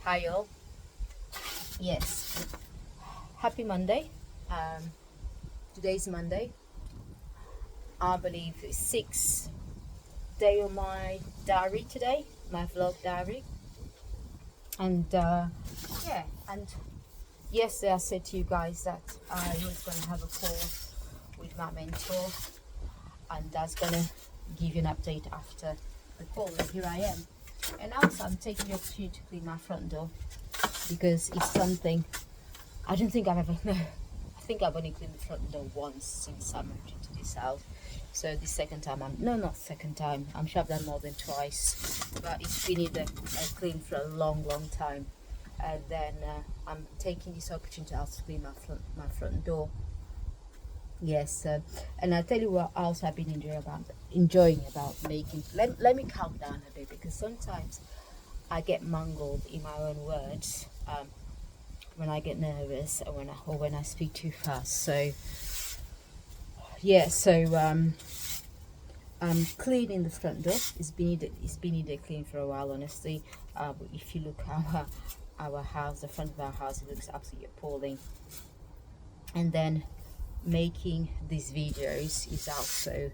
Hi all. Yes, happy Monday. Today's Monday. I believe it's 6th day of my diary today, my vlog diary. And yeah, and yesterday I said to you guys that I was going to have a call with my mentor, and that's going to give you an update after the call. And here I am. And also I'm taking the opportunity to clean my front door, because it's something I don't think I've ever I think I've only cleaned the front door once since I moved into this house. So the second time not second time, I'm sure I've done more than twice, but it's been either clean for a long time. And then I'm taking this opportunity to also clean my front door. Yes, and I'll tell you what else I've been enjoying about making. Let me calm down a bit, because sometimes I get mangled in my own words when I get nervous, or when I speak too fast. So yeah, I'm cleaning the front door. It's been either clean for a while, honestly. But if you look at our house, the front of our house, it looks absolutely appalling. And then making these videos is also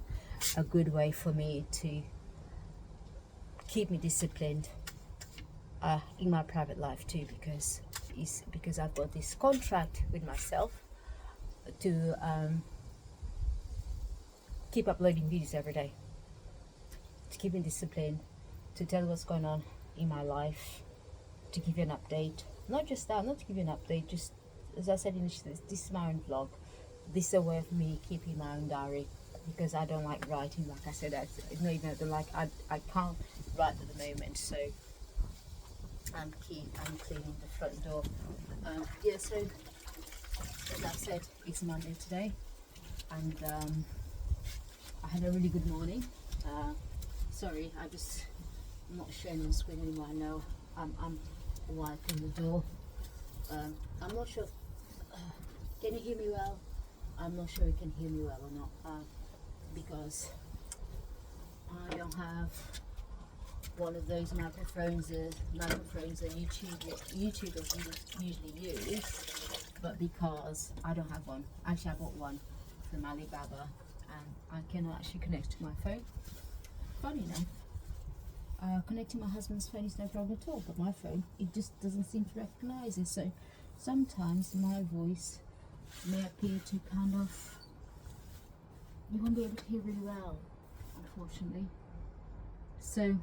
a good way for me to keep me disciplined in my private life too, because I've got this contract with myself to keep uploading videos every day, to keep me disciplined, to tell what's going on in my life, to give you an update. Not just that, not to give you an update, just as I said initially, this is my own vlog. This is a way of me keeping my own diary, because I don't like writing. Like I said, I can't write at the moment, so I'm cleaning the front door. Yeah, so as I said, it's Monday today, and I had a really good morning. Sorry, I'm not showing on screen anymore. I know I'm wiping the door. I'm not sure. Can you hear me well? I'm not sure you can hear me well or not, because I don't have one of those microphones that YouTubers usually use, but because I don't have one. Actually, I bought one from Alibaba, and I cannot actually connect to my phone. Funny enough, connecting my husband's phone is no problem at all, but my phone, it just doesn't seem to recognize it. So sometimes my voice may appear to you won't be able to hear really well, unfortunately. So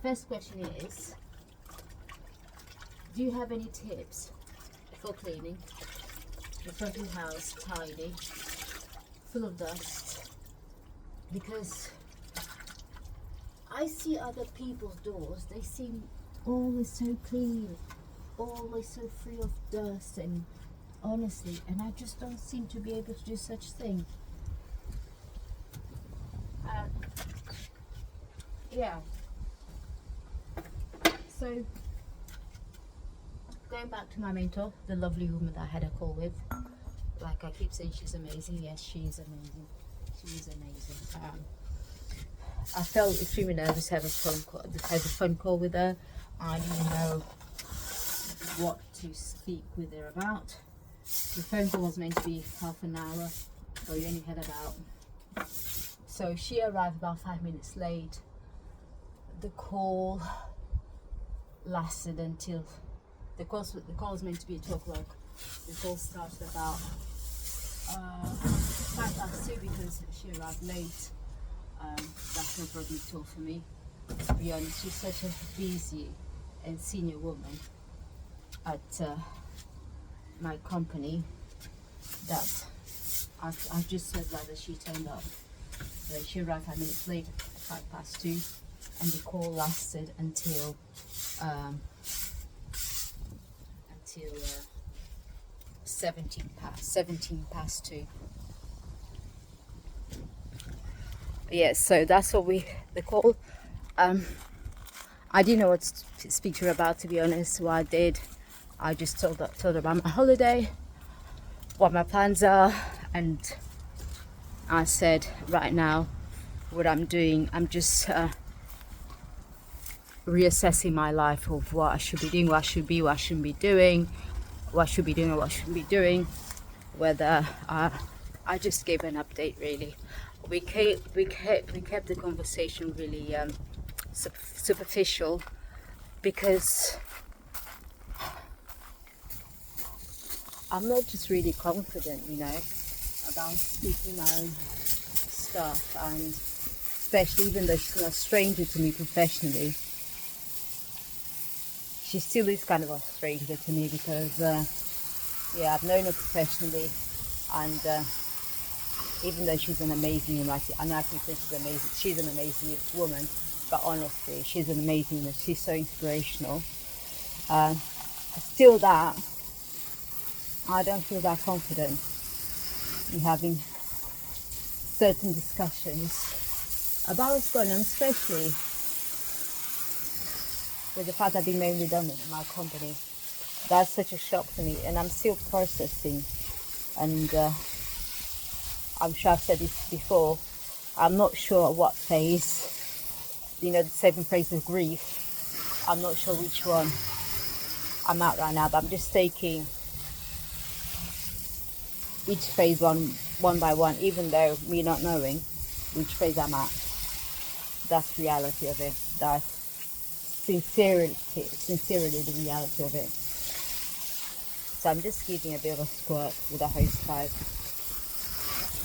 first question is, do you have any tips for cleaning the front of the house tidy, full of dust? Because I see other people's doors, they seem always so clean, always so free of dust, and honestly, and I just don't seem to be able to do such thing. Yeah. So going back to my mentor, the lovely woman that I had a call with, like I keep saying, she's amazing. Yes, she is amazing. She is amazing. I felt extremely nervous to have a phone call with her. I didn't know what to speak with her about. The phone call was meant to be half an hour, but we only had about. So she arrived about 5 minutes late. The call lasted until the call was meant to be at 2 o'clock. The call started about 2:05 because she arrived late. That's no problem at all for me, to be honest. She's such a busy and senior woman at my company that I've just said that she turned up. She arrived 5 minutes late, 2:05, and the call lasted until 17 past 2. Yes, so that's what the call. I didn't know what to speak to her about, to be honest. What I did, I just told her about my holiday, what my plans are, and I said right now what I'm doing, I'm just reassessing my life of what I should be doing, what I should be, what I shouldn't be doing, what I should be doing, or what I shouldn't be doing. Whether I just gave an update really. We kept the conversation really superficial because I'm not just really confident, about speaking my own stuff, and especially even though she's not a stranger to me professionally, she still is kind of a stranger to me because I've known her professionally, and even though she's an amazing, I know I keep saying she's an amazing woman, but honestly, she's an amazing woman. She's so inspirational. Still that, I don't feel that confident in having certain discussions about what's going on, especially with the fact I've been made redundant in my company. That's such a shock to me, and I'm still processing. And I'm sure I've said this before, I'm not sure what phase, the 7 phases of grief, I'm not sure which one I'm at right now, but I'm just taking each phase one by one, even though me not knowing which phase I'm at. That's the reality of it. That's sincerely the reality of it. So I'm just giving a bit of a squirt with a hose pipe.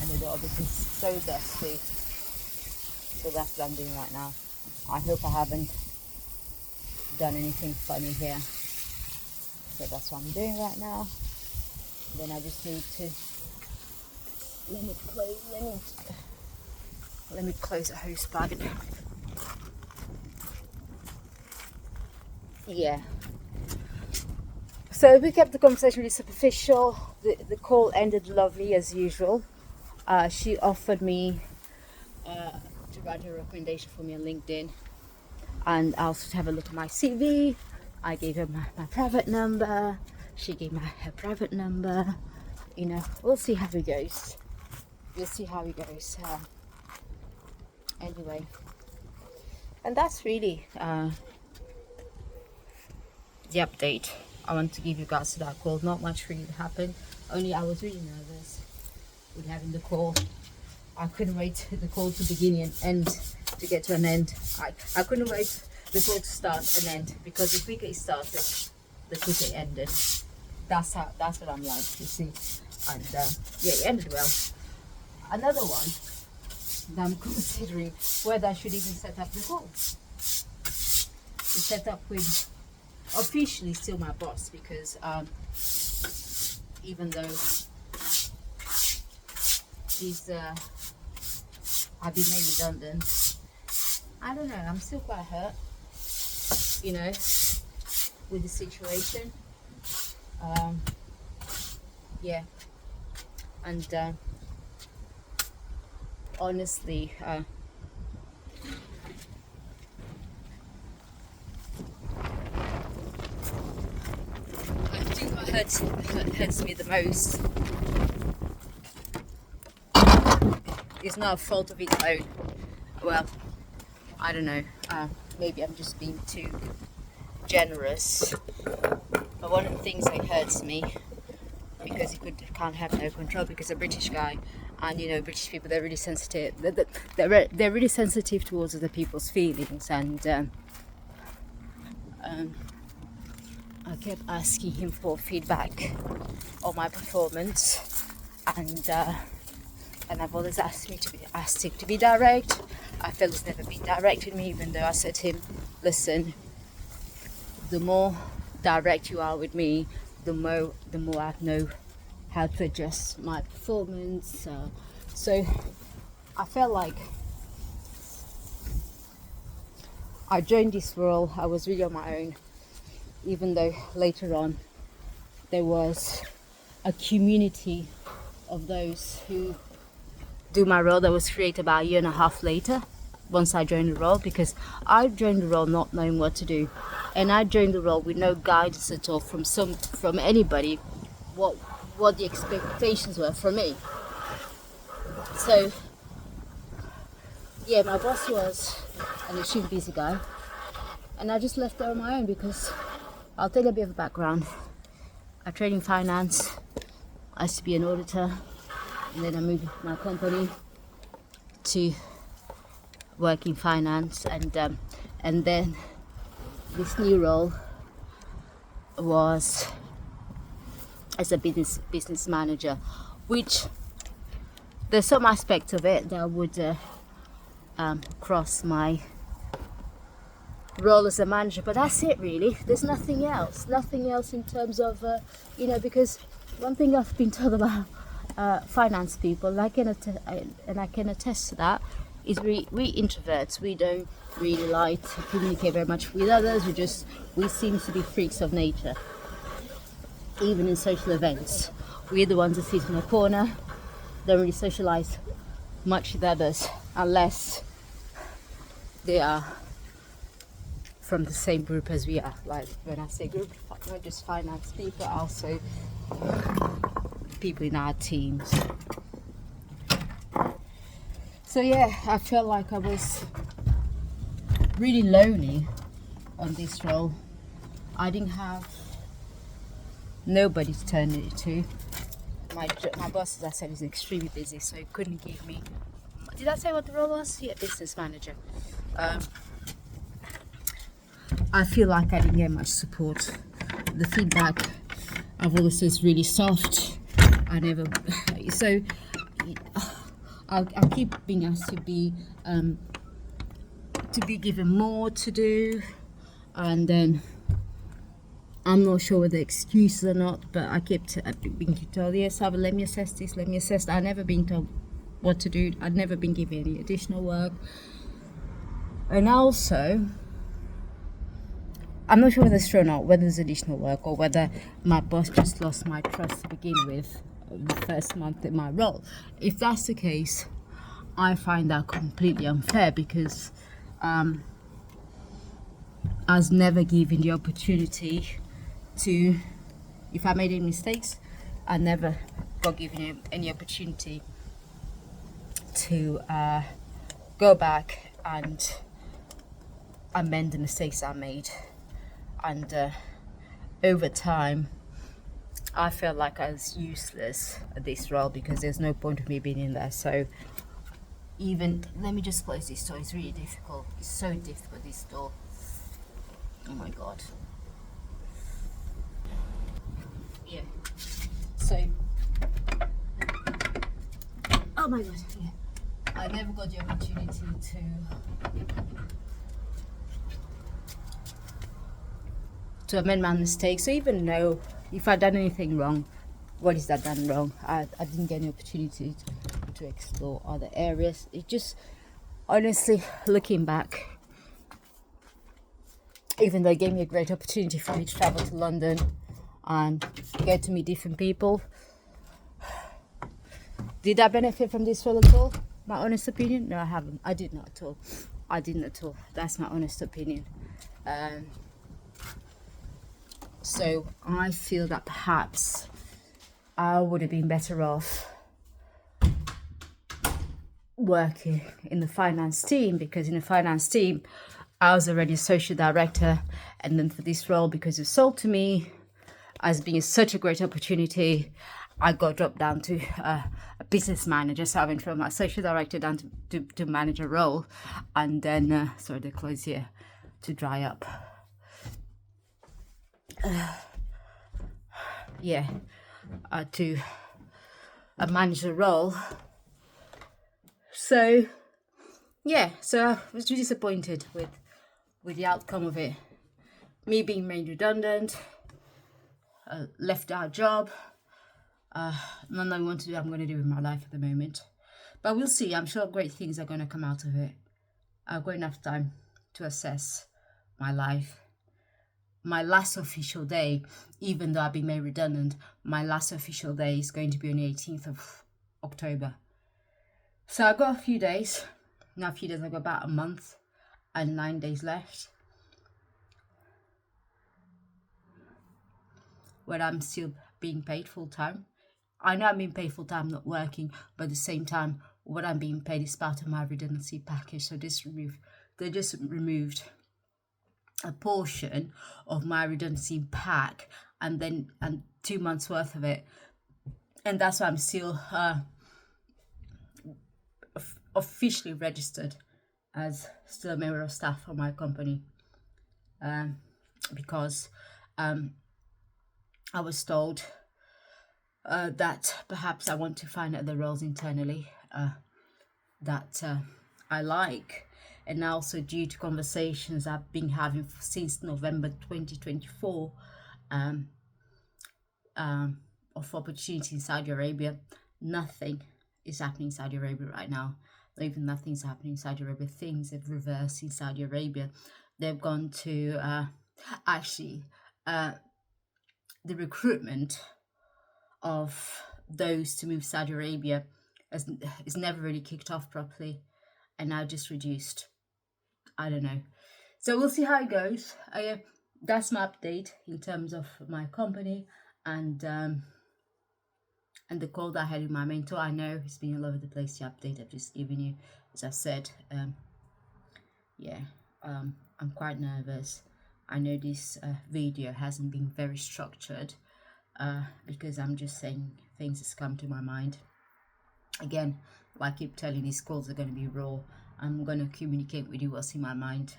And it's obviously so dusty. So that's what I'm doing right now. I hope I haven't done anything funny here. So that's what I'm doing right now. Then I just need to let me close the hose pipe. Yeah. So we kept the conversation really superficial. The call ended lovely as usual. She offered me to write a recommendation for me on LinkedIn, and also to have a look at my CV. I gave her my private number. She gave me her private number. We'll see how it goes. Anyway, and that's really the update I want to give you guys to that call. Not much really happened. Only I was really nervous with having the call. I couldn't wait for the call to begin and end, to get to an end. I couldn't wait the call to start and end, because the quicker it started, the quicker it ended. That's what I'm like, you see. And it ended well. Another one that I'm considering whether I should even set up the call. To set up with officially still my boss, because even though I've been made redundant, I don't know, I'm still quite hurt, with the situation. And honestly, I think what hurts me the most is not a fault of its own. Well, I don't know, maybe I'm just being too generous, but one of the things that hurts me, because you can't have no control, because a British guy, and British people, they're really sensitive. They're really sensitive towards other people's feelings, and I kept asking him for feedback on my performance, and I've always asked him to be direct. I felt he's never been direct with me, even though I said to him, listen, the more direct you are with me, the more I know how to adjust my performance. So I felt like I joined this role, I was really on my own, even though later on there was a community of those who do my role that was created about a year and a half later, once I joined the role, because I joined the role not knowing what to do, and I joined the role with no guidance at all from anybody what the expectations were from me. So my boss was an extremely busy guy, and I just left it on my own because I'll tell you a bit of a background. I trained in finance. I used to be an auditor, and then I moved my company to work in finance, and then this new role was as a business manager, which there's some aspects of it that would cross my role as a manager, but that's it really. There's nothing else in terms of because one thing I've been told about finance people, and I can attest to that, is we introverts, we don't really like to communicate very much with others. We seem to be freaks of nature. Even in social events, we're the ones that sit in a corner, don't really socialize much with others unless they are from the same group as we are. Like when I say group, not just finance people, also people in our teams. So yeah, I felt like I was really lonely on this role. I didn't have nobody to turn it to. My boss, as I said, is extremely busy, so he couldn't give me. Did I say what the role was? Yeah, business manager. I feel like I didn't get much support. The feedback I've always said is really soft. So I'll keep being asked to be given more to do, and then I'm not sure whether excuses or not, but I kept being told, yes, let me assess this, let me assess that. I've never been told what to do. I'd never been given any additional work. And also, I'm not sure whether it's true or not, whether there's additional work or whether my boss just lost my trust to begin with the first month in my role. If that's the case, I find that completely unfair because I was never given the opportunity to, if I made any mistakes, I never got given any opportunity to go back and amend the mistakes I made. And over time, I felt like I was useless at this role because there's no point of me being in there. So let me just close this door. It's really difficult. It's so difficult, this door. Oh my God. Yeah. So, oh my God. Yeah. I never got the opportunity to amend my mistakes, or even know if I'd done anything wrong. What is that done wrong? I didn't get any opportunity to explore other areas. It just, honestly, looking back, even though it gave me a great opportunity for me to travel to London and get to meet different people, did I benefit from this role at all? My honest opinion? No, I haven't. I did not at all. I didn't at all. That's my honest opinion. So I feel that perhaps I would have been better off working in the finance team, because in the finance team I was already a social director, and then for this role, because it was sold to me as being such a great opportunity, I got dropped down to a business manager. So I went from a social director down to manager role, and then sorry, the clothes here to dry up. To a manager role. So I was really disappointed with the outcome of it. Me being made redundant, left our job. None I want to do, I'm going to do with my life at the moment. But we'll see. I'm sure great things are going to come out of it. I've got enough time to assess my life. My last official day, even though I've been made redundant, my last official day is going to be on the 18th of October. So I've got a few days. Not a few days, I've got about a month and 9 days left, where I'm still being paid full time. I know I'm being paid full time, not working, but at the same time, what I'm being paid is part of my redundancy package. So they just removed a portion of my redundancy pack, and 2 months worth of it, and that's why I'm still officially registered as still a member of staff for my company, because I was told that perhaps I want to find other roles internally that I like, and also due to conversations I've been having since November 2024 of opportunity in Saudi Arabia. Nothing is happening in Saudi Arabia right now. Not even nothing's happening in Saudi Arabia. Things have reversed in Saudi Arabia. They've gone to the recruitment of those to move Saudi Arabia is never really kicked off properly, and now just reduced. I don't know. So we'll see how it goes. That's my update in terms of my company and the call that I had with my mentor. I know it's been all over the place, the update I've just given you. As I said, I'm quite nervous. I know this video hasn't been very structured because I'm just saying things that's come to my mind. Again, like I keep telling, these calls are going to be raw. I'm going to communicate with you what's in my mind.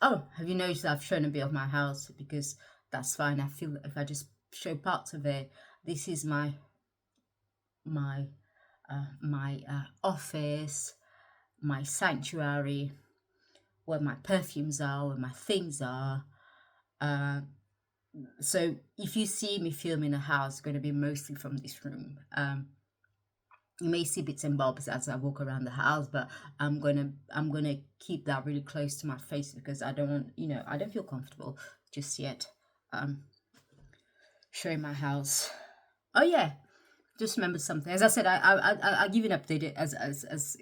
Oh, have you noticed I've shown a bit of my house? Because that's fine. I feel if I just show parts of it, this is my office, my sanctuary, where my perfumes are, where my things are. So if you see me filming a house, it's going to be mostly from this room. You may see bits and bobs as I walk around the house, but I'm gonna keep that really close to my face because I don't want, I don't feel comfortable just yet showing my house. Oh yeah, just remember something. As I said, I'll give you an update as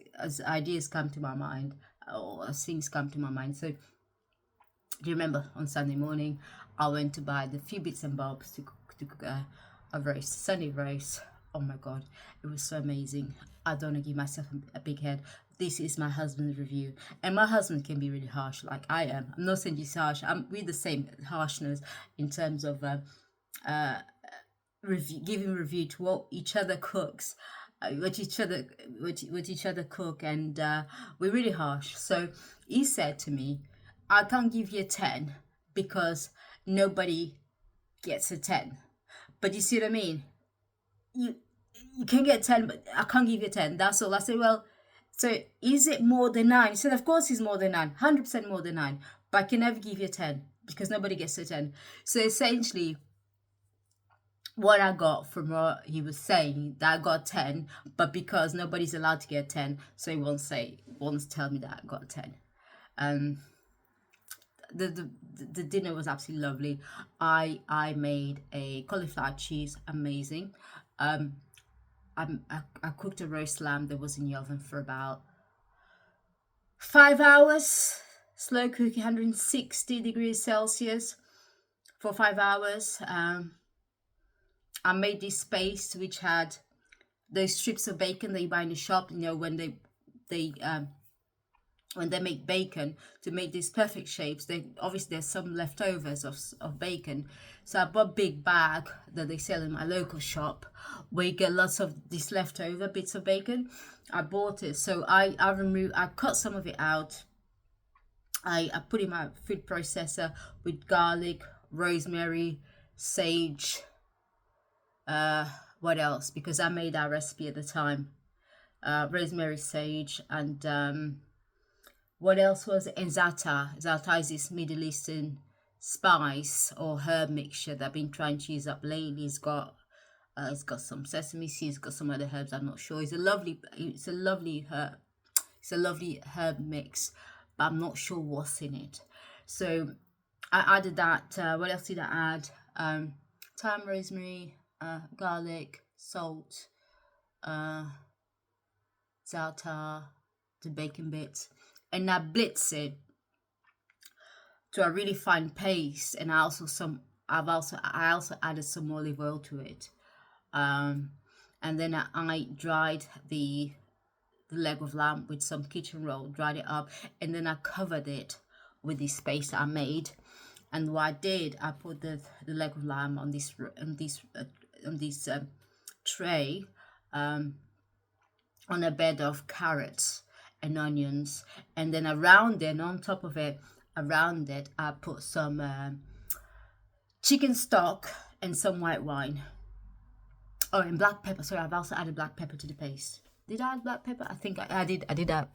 ideas come to my mind or as things come to my mind. So do you remember on Sunday morning I went to buy the few bits and bobs to cook a roast, Sunday roast. Oh my god, it was so amazing. I don't want to give myself a big head. This is my husband's review, and my husband can be really harsh like I am. I'm not saying he's harsh. We're the same harshness in terms of giving review to what each other cooks, what each other cook, and we're really harsh. So he said to me, I can't give you a 10 because nobody gets a 10. But you see what I mean? You can get 10, but I can't give you 10. That's all. I said, well, so is it more than 9? He said, of course it's more than 9, 100% more than 9, but I can never give you a 10 because nobody gets a 10. So essentially, what I got from what he was saying, that I got 10, but because nobody's allowed to get 10, so he won't tell me that I got 10. The dinner was absolutely lovely. I made a cauliflower cheese, amazing. I cooked a roast lamb that was in the oven for about 5 hours, slow cooking, 160 degrees Celsius for 5 hours. I made this paste which had those strips of bacon that you buy in the shop, when they make bacon to make these perfect shapes. Obviously there's some leftovers of bacon, so I bought a big bag that they sell in my local shop where you get lots of these leftover bits of bacon. I bought it, so I cut some of it out. I put in my food processor with garlic, rosemary, sage, what else, because I made that recipe at the time, rosemary, sage, and what else was it? And za'atar. Za'atar is this Middle Eastern spice or herb mixture that I've been trying to use up lately. It's got some sesame seeds, got some other herbs. I'm not sure. It's a lovely herb mix, but I'm not sure what's in it. So I added that. What else did I add? Thyme, rosemary, garlic, salt, za'atar, the bacon bits. And I blitz it to a really fine paste, and I also added some olive oil to it, and then I dried the leg of lamb with some kitchen roll, dried it up, and then I covered it with this paste I made. And what I did, I put the leg of lamb on this tray, on a bed of carrots and onions, and then around it, and on top of it, around it, I put some chicken stock and some white wine. Oh, and black pepper. Sorry, I've also added black pepper to the paste. Did I add black pepper? I think I did. I did add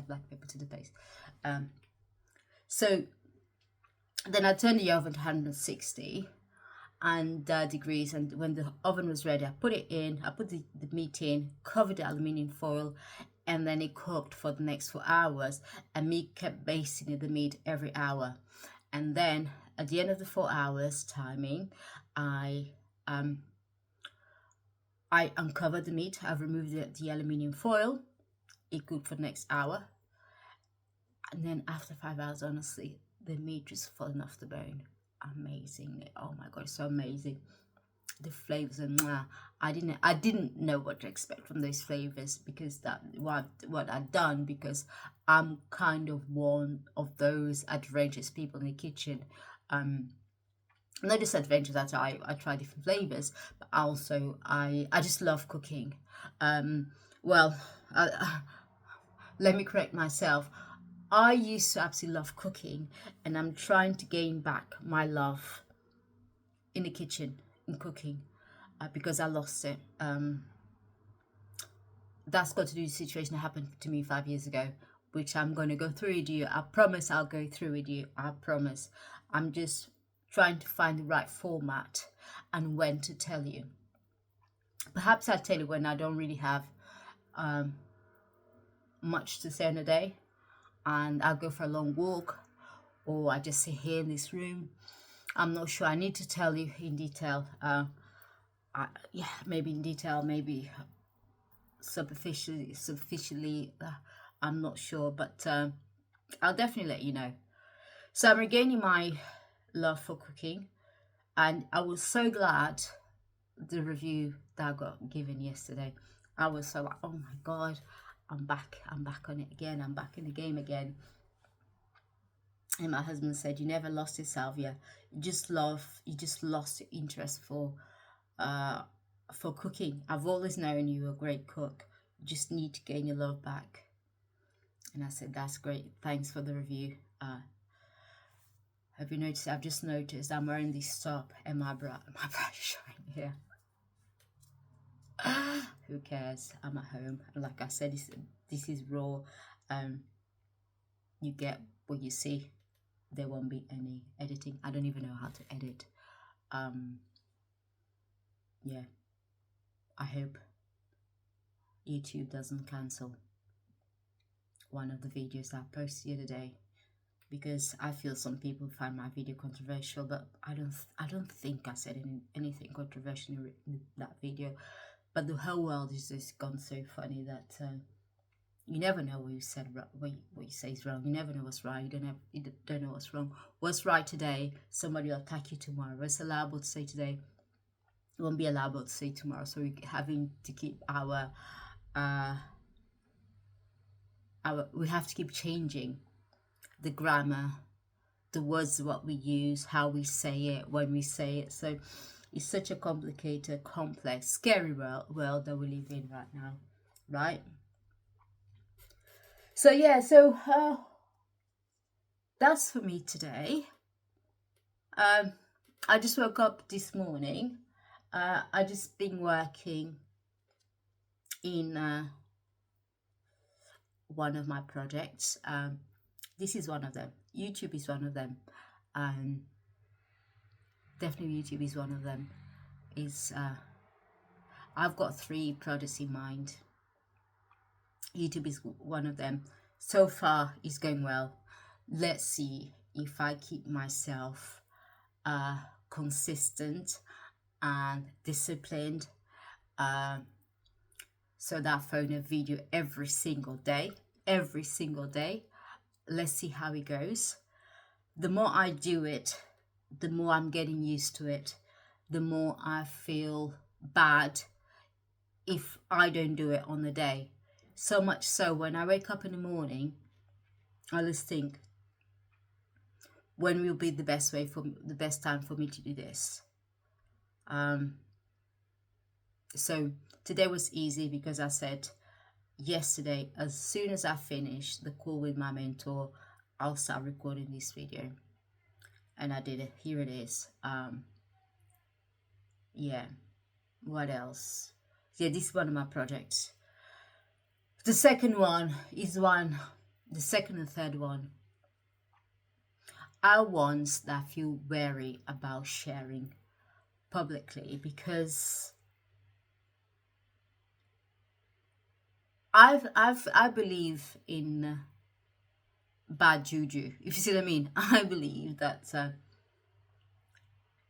black pepper to the paste. So then I turned the oven to 160 and degrees, and when the oven was ready, I put it in. I put the meat in, covered the aluminium foil, and then it cooked for the next 4 hours. And me kept basting the meat every hour. And then at the end of the 4 hours timing, I uncovered the meat. I've removed the aluminium foil. It cooked for the next hour. And then after 5 hours, honestly, the meat just falling off the bone. Amazing. Oh my God, so amazing. The flavors, and I didn't know what to expect from those flavors, because that what I'd done, because I'm kind of one of those adventurous people in the kitchen. Not just adventurous, that I try different flavors, but also I just love cooking. Well, let me correct myself. I used to absolutely love cooking, and I'm trying to gain back my love in the kitchen, in cooking, because I lost it. That's got to do with the situation that happened to me 5 years ago, which I'm going to go through with you. I promise I'll go through with you. I promise. I'm just trying to find the right format and when to tell you. Perhaps I'll tell you when I don't really have much to say in a day, and I'll go for a long walk, or I just sit here in this room. I'm not sure. I need to tell you in detail. Maybe in detail, maybe superficially. I'm not sure, but I'll definitely let you know. So I'm regaining my love for cooking, and I was so glad the review that I got given yesterday. I was so like, oh my God, I'm back on it again. I'm back in the game again. And my husband said, you never lost yourself, yeah. You just lost your interest for cooking. I've always known you were a great cook. You just need to gain your love back. And I said, that's great. Thanks for the review. Have you noticed? I've just noticed I'm wearing this top and my bra is showing here. Who cares? I'm at home. And like I said, this is raw. You get what you see. There won't be any editing. I don't even know how to edit. Yeah. I hope YouTube doesn't cancel one of the videos I posted the other day, because I feel some people find my video controversial, but I don't think I said anything controversial in that video. But the whole world is just gone so funny that you never know what you said, what you say is wrong. You never know what's right. You don't know what's wrong. What's right today, somebody will attack you tomorrow. What's allowable to say today, it won't be allowable to say tomorrow. So we're having to keep we have to keep changing the grammar, the words, what we use, how we say it, when we say it. So it's such a complicated, complex, scary world that we live in right now, right? So yeah, that's for me today. I just woke up this morning. I just been working in one of my projects. This is one of them. YouTube is one of them. Definitely YouTube is one of them. I've got 3 projects in mind. YouTube is one of them. So far, it's going well. Let's see if I keep myself consistent and disciplined, so that I phone a video every single day. Let's see how it goes. The more I do it, the more I'm getting used to it, the more I feel bad if I don't do it on the day. So much so, when I wake up in the morning, I just think, when will be the best time for me to do this. So today was easy because I said yesterday, as soon as I finish the call with my mentor, I'll start recording this video, and I did it. Here it is. Yeah, what else? Yeah, this is one of my projects. The second one is the second and third one are ones that feel wary about sharing publicly, because I believe in bad juju, if you see what I mean. I believe that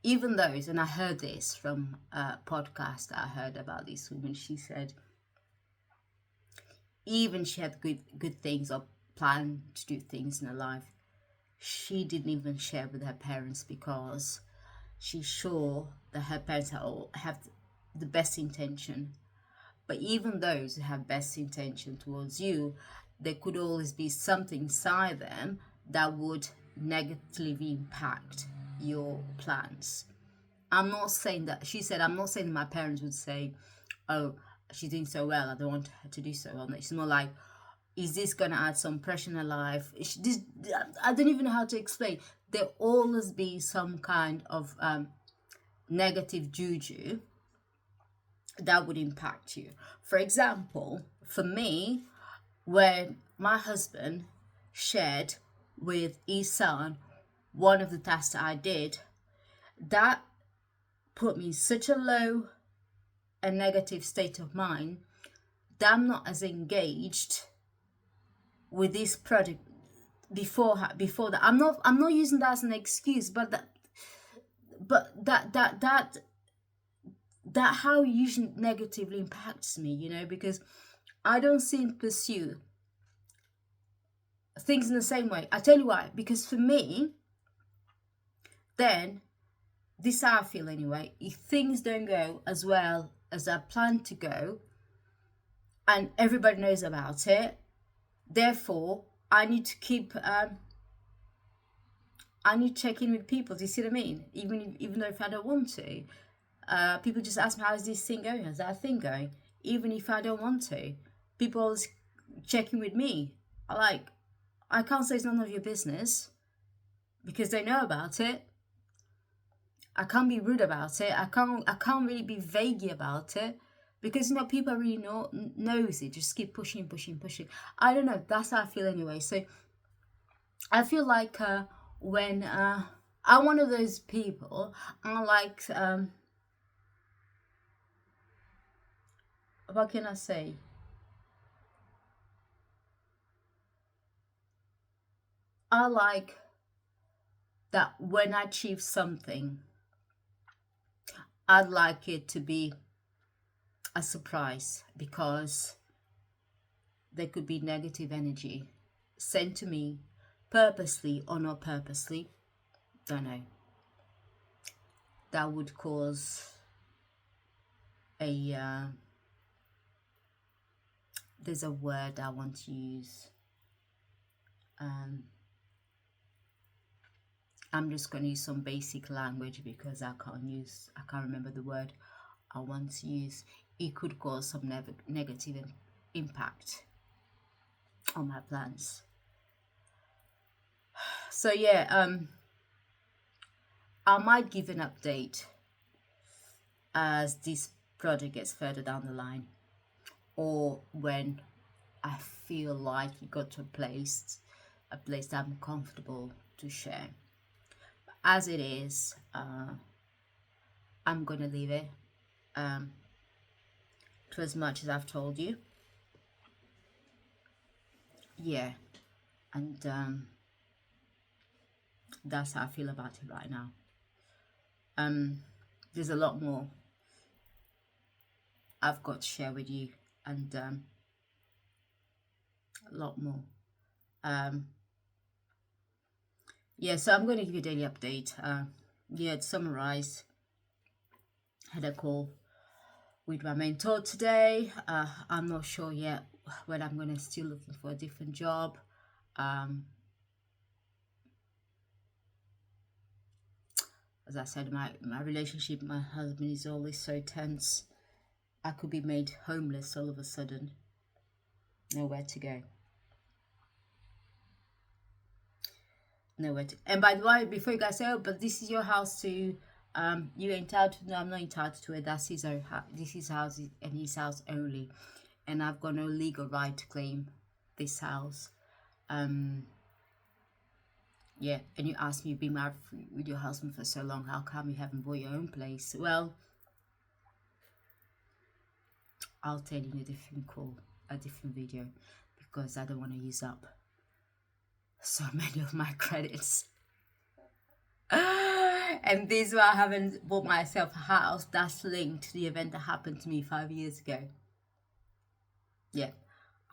even those, and I heard this from a podcast I heard about this woman, she said even she had good things or planned to do things in her life, she didn't even share with her parents because she's sure that her parents have the best intention. But even those who have best intention towards you, there could always be something inside them that would negatively impact your plans. I'm not saying that, she said, I'm not saying that my parents would say, oh, she's doing so well, I don't want her to do so well. It's more like, is this going to add some pressure in her life? I don't even know how to explain. There always be some kind of negative juju that would impact you. For example, for me, when my husband shared with his son one of the tasks that I did, that put me in such a low and negative state of mind that I'm not as engaged with this project before that. I'm not using that as an excuse, but that how it usually negatively impacts me, you know, because I don't seem to pursue things in the same way. I tell you why, because for me, then this is how I feel anyway. If things don't go as well as I plan to go, and everybody knows about it, therefore I need to keep I need to check in with people. Do you see what I mean? Even though if I don't want to, people just ask me, how's this thing going? How's that thing going? Even if I don't want to, people always check in with me. I can't say it's none of your business because they know about it. I can't be rude about it. I can't really be vague about it because, you know, people really knows it. Just keep pushing. I don't know. That's how I feel anyway. So I feel like when I'm one of those people, I like what can I say? I like that when I achieve something, I'd like it to be a surprise, because there could be negative energy sent to me, purposely or not purposely, don't know, that would cause a there's a word I want to use. I'm just going to use some basic language because I can't remember the word I want to use. It could cause some negative impact on my plans. So yeah, I might give an update as this project gets further down the line, or when I feel like it got to a place that I'm comfortable to share. As it is, I'm gonna leave it to as much as I've told you. Yeah, and that's how I feel about it right now. There's a lot more I've got to share with you, and a lot more. Yeah, so I'm going to give you a daily update. Yeah, to summarize, had a call with my mentor today. I'm not sure yet whether I'm going to still looking for a different job. As I said, my relationship with my husband is always so tense. I could be made homeless all of a sudden. Nowhere to go. Nowhere to. And by the way, before you guys say, oh, but this is your house too. You're entitled to. No, I'm not entitled to it. That's his own. This is house and his house only, and I've got no legal right to claim this house. Yeah, and you asked me, you've been married with your husband for so long, how come you haven't bought your own place? Well, I'll tell you in a different call, a different video, because I don't want to use up so many of my credits. And this is why I haven't bought myself a house. That's linked to the event that happened to me 5 years ago. Yeah,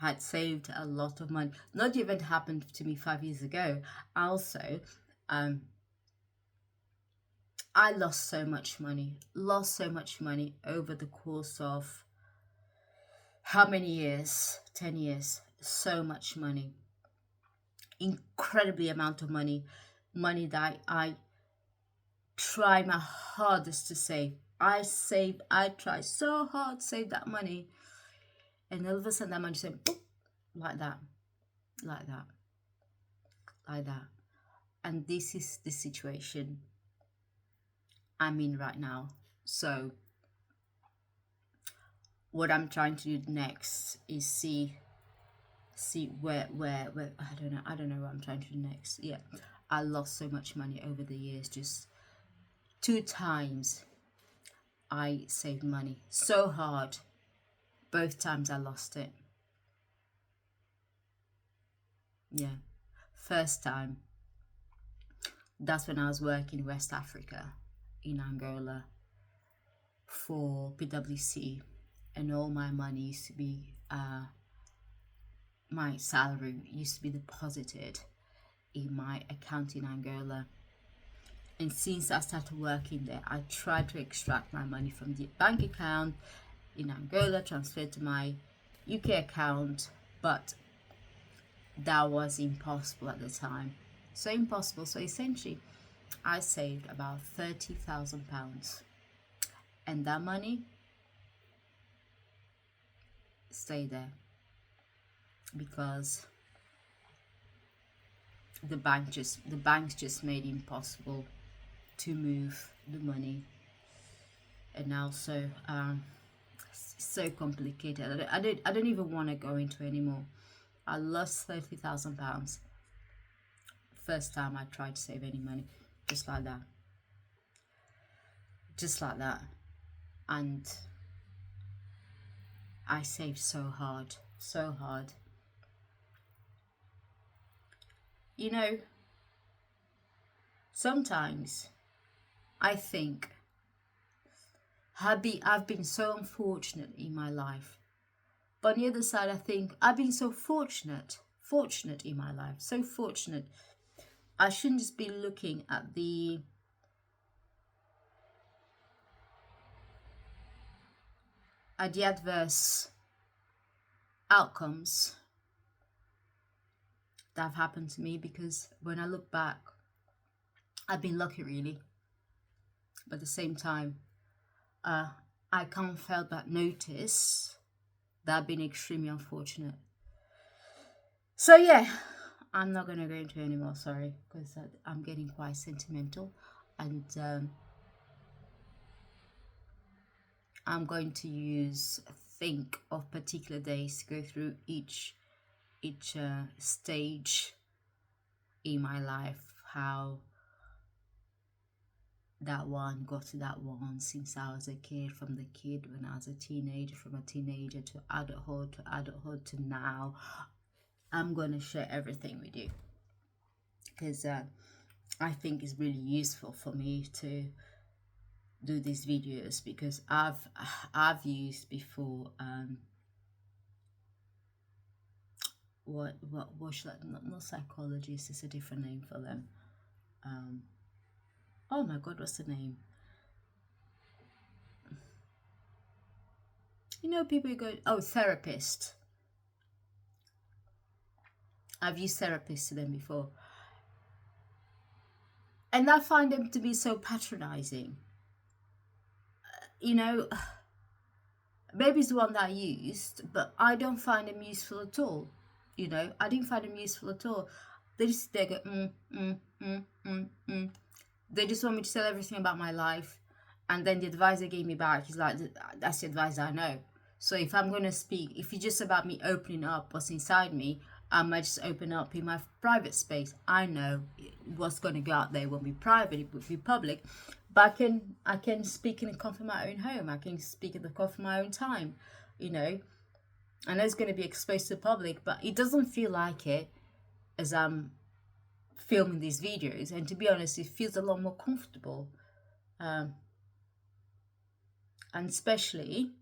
I had saved a lot of money. Not the event happened to me 5 years ago. Also, I lost so much money over the course of how many years? 10 years. So much money. Incredibly amount of money. Money that I try my hardest to save. I try so hard to save that money. And all of a sudden that money just went boop, like that. And this is the situation I'm in right now. So what I'm trying to do next is see where I don't know what I'm trying to do next. Yeah, I lost so much money over the years. Just 2 times I saved money so hard. Both times I lost it. Yeah, first time, that's when I was working in West Africa, in Angola, for PwC, and all my money used to be my salary used to be deposited in my account in Angola. And since I started working there, I tried to extract my money from the bank account in Angola, transfer to my UK account, but that was impossible at the time. So impossible. So essentially, I saved about £30,000, and that money stayed there because the banks just made it impossible to move the money. And also it's so complicated. I don't even want to go into it anymore. I lost £30,000 first time I tried to save any money, just like that, and I saved so hard. You know, sometimes I think I've been so unfortunate in my life, but on the other side I think I've been so fortunate in my life, so fortunate. I shouldn't just be looking at the adverse outcomes that have happened to me, because when I look back, I've been lucky really, but at the same time I can't help but notice that I've been extremely unfortunate. So yeah, I'm not going to go into it anymore, sorry, because I'm getting quite sentimental, and I'm going to think of particular days to go through each stage in my life, how that one got to that one since I was a kid, from the kid when I was a teenager, from a teenager to adulthood to now. I'm going to share everything with you because I think it's really useful for me to do these videos, because I've used before what should I, not psychologists, it's a different name for them. Oh my god, what's the name? You know, people go, oh, therapist. I've used therapists to them before. And I find them to be so patronizing. You know, maybe it's the one that I used, but I don't find them useful at all. You know, I didn't find them useful at all. They just they go They just want me to tell everything about my life, and then the advice they gave me back is like, that's the advice I know. So if I'm going to speak, if it's just about me opening up what's inside me, I might just open up in my private space. I know what's going to go out there won't be private, it will be public. But I can speak in the comfort of my own home. I can speak in the comfort of my own time. You know, I know it's going to be exposed to the public, but it doesn't feel like it as I'm filming these videos. And to be honest, it feels a lot more comfortable. And especially,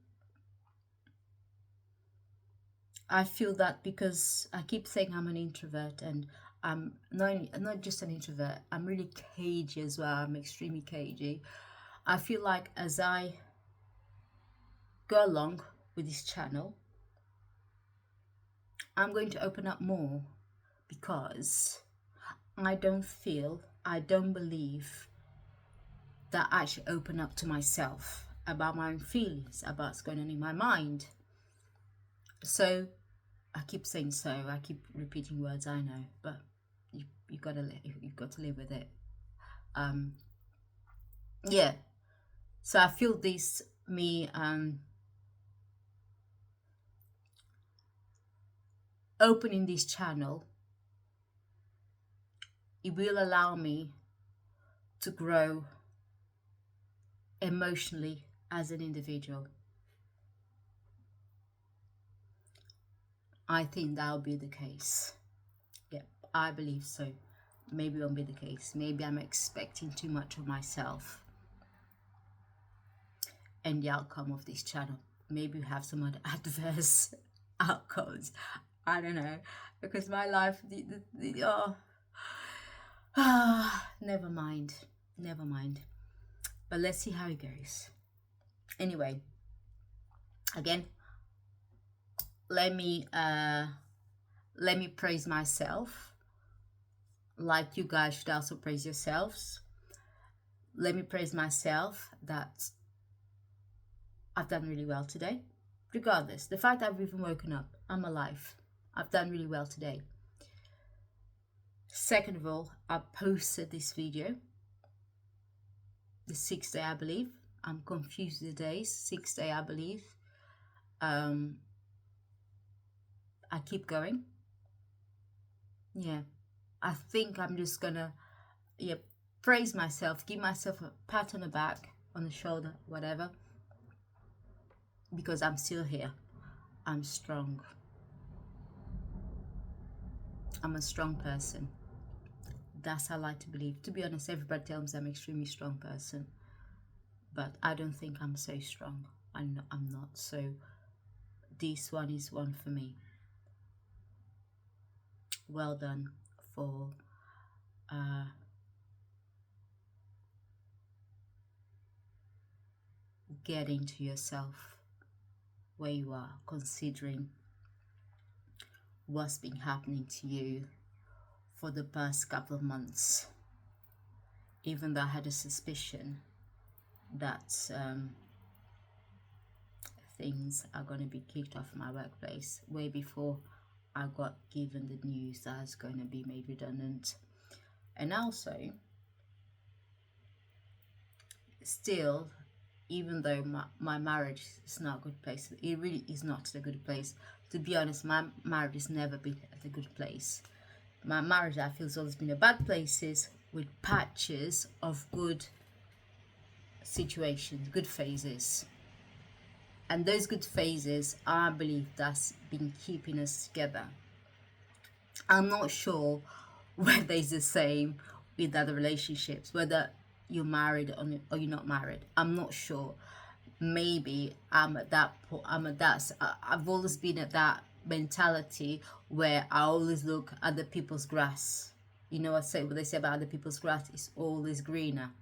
I feel that because I keep saying I'm an introvert, and I'm not just an introvert, I'm really cagey as well. I'm extremely cagey. I feel like as I go along with this channel, I'm going to open up more, because I don't believe that I should open up to myself about my own feelings, about what's going on in my mind. So I keep saying so. I keep repeating words, I know, but you've got to live with it. Yeah. So I feel this me opening this channel, it will allow me to grow emotionally as an individual. I think that'll be the case. Yeah, I believe so. Maybe it won't be the case. Maybe I'm expecting too much of myself and the outcome of this channel. Maybe we have some other adverse outcomes. I don't know, because my life, never mind. But let's see how it goes. Anyway, again, let me praise myself, like you guys should also praise yourselves. Let me praise myself that I've done really well today. Regardless, the fact that I've even woken up, I'm alive. I've done really well today. Second of all, I posted this video the 6th day, I believe. I'm confused with the days. 6th day, I believe. I keep going. Yeah, I think I'm just gonna praise myself, give myself a pat on the back, on the shoulder, whatever, because I'm still here. I'm strong. I'm a strong person. That's how I like to believe. To be honest, everybody tells me I'm an extremely strong person, but I don't think I'm so strong. I'm not. So this one is one for me. Well done for getting to yourself where you are, considering what's been happening to you for the past couple of months. Even though I had a suspicion that things are going to be kicked off my workplace way before I got given the news that I was going to be made redundant. And also, still, even though my marriage is not a good place, it really is not a good place. To be honest, my marriage has never been at a good place. My marriage, I feel, has always been at bad places with patches of good situations, good phases. And those good phases, I believe, that's been keeping us together. I'm not sure whether it's the same with other relationships, whether you're married or you're not married. I'm not sure. Maybe I've always been at that mentality where I always look at the people's grass. You know what they say about other people's grass is always greener.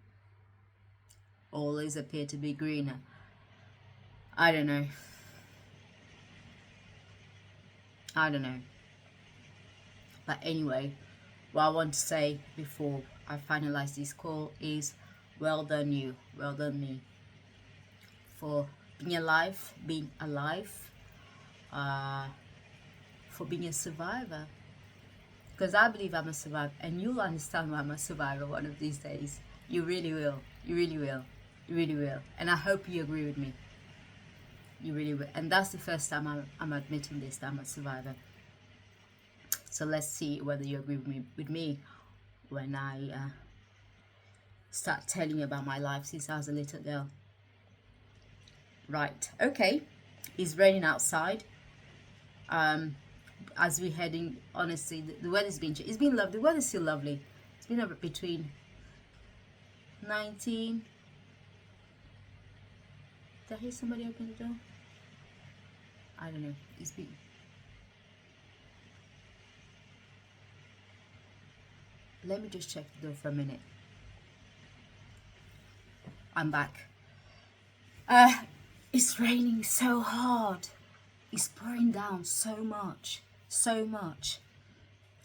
Always appear to be greener. I don't know. But anyway, what I want to say before I finalized this call is well done you, well done me, for being alive, for being a survivor. Because I believe I'm a survivor, and you'll understand why I'm a survivor one of these days. You really will. You really will. You really will. And I hope you agree with me. You really will. And that's the first time I'm admitting this, that I'm a survivor. So let's see whether you agree with me when I start telling you about my life since I was a little girl. Right. Okay. It's raining outside. As we're heading, honestly, the weather's been, it's been lovely. The weather's still lovely. It's been between 19. Did I hear somebody open the door? I don't know. It's been, let me just check the door for a minute. I'm back. It's raining so hard. It's pouring down so much.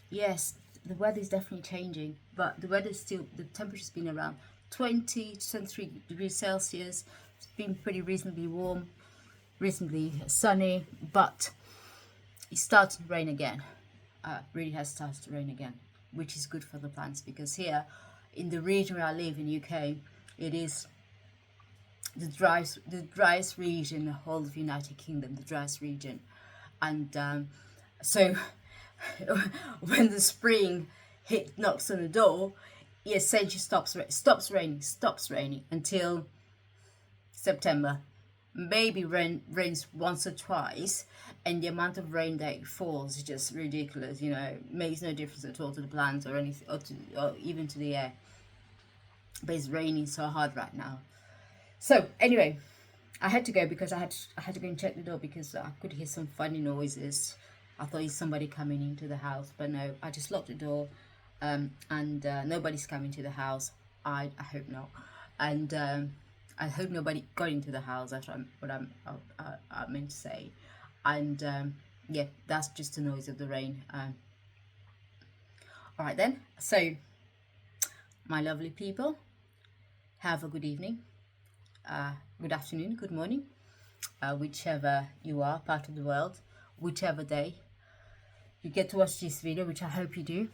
Yes, the weather is definitely changing, but the weather is still, the temperature's been around 20 to 23 degrees Celsius. It's been pretty reasonably warm, reasonably sunny, but it started to rain again. Really has started to rain again, which is good for the plants, because here in the region where I live in UK, it is the driest region in the whole of the United Kingdom, the driest region. And so when the spring knocks on the door, it essentially stops raining until September. Maybe rains once or twice, and the amount of rain that falls is just ridiculous. You know, makes no difference at all to the plants or anything, or even to the air. But it's raining so hard right now. So anyway, I had to go because I had to go and check the door because I could hear some funny noises. I thought it's somebody coming into the house, but no, I just locked the door, and nobody's coming to the house. I hope not, and I hope nobody got into the house. That's what I meant to say, and yeah, that's just the noise of the rain. All right then. So, my lovely people, have a good evening. Good afternoon, good morning, whichever you are, part of the world, whichever day you get to watch this video, which I hope you do.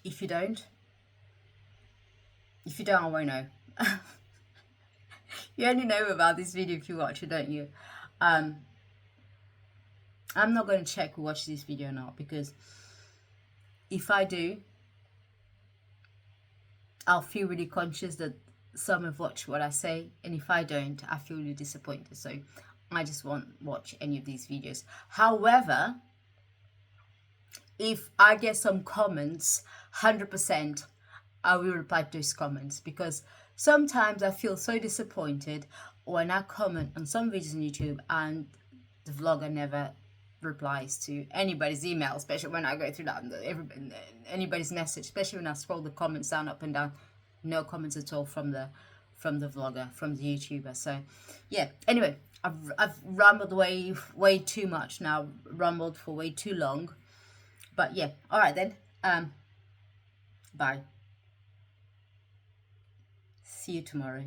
If you don't, I won't know. You only know about this video if you watch it, don't you? I'm not going to check who watched this video or not, because if I do, I'll feel really conscious that some have watched what I say, and if I don't, I feel really disappointed. So I just won't watch any of these videos. However, if I get some comments, 100% I will reply to those comments, because sometimes I feel so disappointed when I comment on some videos on YouTube and the vlogger never replies to anybody's email, especially when I go through that, anybody's message, especially when I scroll the comments down, up and down, no comments at all from the vlogger, from the YouTuber. So yeah, anyway, I've rambled way too much now, rambled for way too long, but yeah, all right then, bye, see you tomorrow.